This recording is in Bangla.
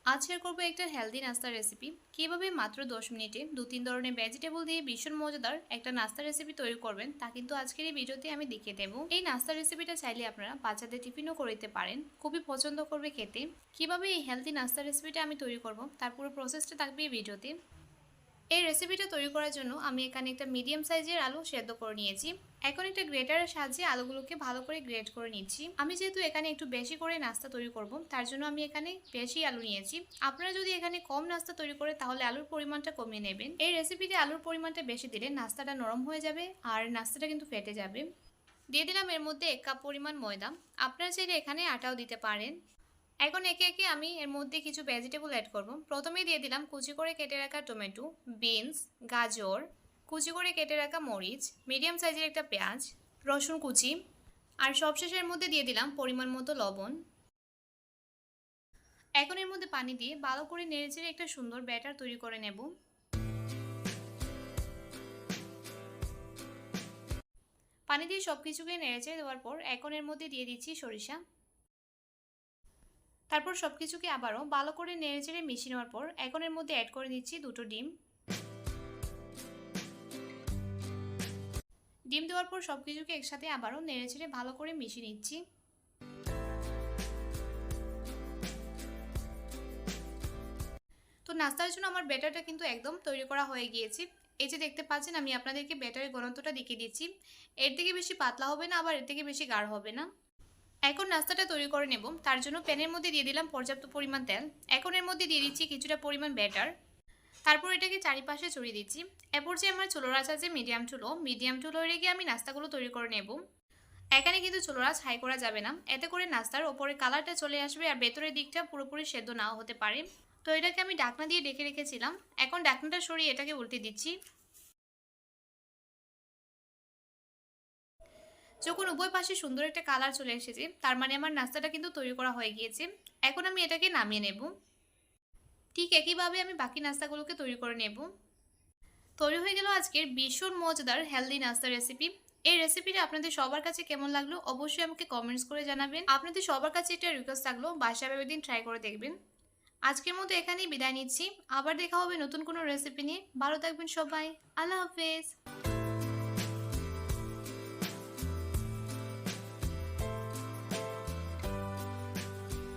আজ শেয়ার করবো একটা হেলদি নাস্তার রেসিপি। কিভাবে মাত্র 10 মিনিটে 2-3 ধরনের ভেজিটেবল দিয়ে ভীষণ মজাদার একটা নাস্তার রেসিপি তৈরি করবেন তা কিন্তু আজকের এই ভিডিওতে আমি দেখিয়ে দেবো। এই নাস্তার রেসিপিটা চাইলে আপনারা বাচ্চাদের টিফিনও করে দিতে পারেন, খুবই পছন্দ করবে খেতে। কিভাবে এই হেলদি নাস্তার রেসিপিটা আমি তৈরি করব তার পুরো প্রসেসটা থাকবে এই ভিডিওতে। এই রেসিপিটা তৈরি করার জন্য আমি এখানে একটা মিডিয়াম সাইজের আলু সেদ্ধ করে নিয়েছি। এখন একটা গ্রেটারের সাহায্যে আলুগুলোকে ভালো করে গ্রেট করে নিচ্ছি। আমি যেহেতু এখানে একটু বেশি করে নাস্তা তৈরি করব তার জন্য আমি এখানে বেশি আলু নিয়েছি। আপনারা যদি এখানে কম নাস্তা তৈরি করে তাহলে আলুর পরিমাণটা কমিয়ে নেবেন। এই রেসিপিতে আলুর পরিমাণটা বেশি দিলে নাস্তাটা নরম হয়ে যাবে আর নাস্তাটা কিন্তু ফেটে যাবে। দিয়ে দিলাম এর মধ্যে 1 কাপ পরিমাণ ময়দা। আপনারা চাইলে এখানে আটাও দিতে পারেন। এখন একে একে আমি এর মধ্যে কিছু ভেজিটেবল অ্যাড করব। প্রথমেই দিয়ে দিলাম কুচি করে কেটে রাখা টমেটো, বিনস, গাজর, কুচি করে কেটে রাখা মরিচ, মিডিয়াম সাইজের একটা পেঁয়াজ, রসুন কুচি, আর সবশেষে এর মধ্যে দিয়ে দিলাম পরিমাণ মতো লবণ। এখন এর মধ্যে পানি দিয়ে ভালো করে নেড়েচেড়ে একটা সুন্দর ব্যাটার তৈরি করে নেব। পানি দিয়ে সবকিছুকে নেড়েচেড়ে দেওয়ার পর এখন এর মধ্যে দিয়ে দিচ্ছি সরিষা। তারপর সবকিছুকে আবারও ভালো করে নেড়েচেড়ে মিশিয়ে নেওয়ার পর এখন এর মধ্যে অ্যাড করে দিচ্ছি 2টো ডিম। ডিম দেওয়ার পর সবকিছুকে একসাথে আবারও নেড়েচেড়ে ভালো করে মিশিয়ে নিচ্ছি। তো নাস্তার জন্য আমার ব্যাটারটা কিন্তু একদম তৈরি করা হয়ে গিয়েছে। এই যে দেখতে পাচ্ছেন আমি আপনাদেরকে ব্যাটারের ঘনত্বটা দেখিয়ে দিচ্ছি। এর থেকে বেশি পাতলা হবে না, আবার এর থেকে বেশি গাঢ় হবে না। এখন নাস্তাটা তৈরি করে নেব। তার জন্য প্যানের মধ্যে দিয়ে দিলাম পর্যাপ্ত পরিমাণ তেল। এখন এর মধ্যে দিয়ে দিচ্ছি কিছুটা পরিমাণ ব্যাটার। তারপর এটাকে চারিপাশে ছড়িয়ে দিচ্ছি। এরপর যে আমার চুলোর আঁচ আছে মিডিয়াম চুলোয় রেখে আমি নাস্তাগুলো তৈরি করে নেব। এখানে কিন্তু চুলোর আঁচ হাই করা যাবে না, এতে করে নাস্তার ওপরে কালারটা চলে আসবে আর ভেতরের দিকটা পুরোপুরি সেদ্ধ নাও হতে পারে। তো এটাকে আমি ঢাকনা দিয়ে ঢেকে রেখেছিলাম। এখন ঢাকনাটা সরিয়ে এটাকে উল্টে দিচ্ছি। যখন উভয় পাশে সুন্দর একটা কালার চলে এসেছে তার মানে আমার নাস্তাটা কিন্তু তৈরি করা হয়ে গিয়েছে। এখন আমি এটাকে নামিয়ে নেব। ঠিক একইভাবে আমি বাকি নাস্তাগুলোকে তৈরি করে নেব। তৈরি হয়ে গেল আজকের ভীষণ মজাদার হেলদি নাস্তা রেসিপি। এই রেসিপিটা আপনাদের সবার কাছে কেমন লাগলো অবশ্যই আমাকে কমেন্টস করে জানাবেন। আপনাদের সবার কাছে একটা রিকোয়েস্ট থাকলো বাসায় একদিন ট্রাই করে দেখবেন। আজকের মতো এখানেই বিদায় নিচ্ছি। আবার দেখা হবে নতুন কোনো রেসিপি নিয়ে। ভালো থাকবেন সবাই। আল্লাহ হাফেজ।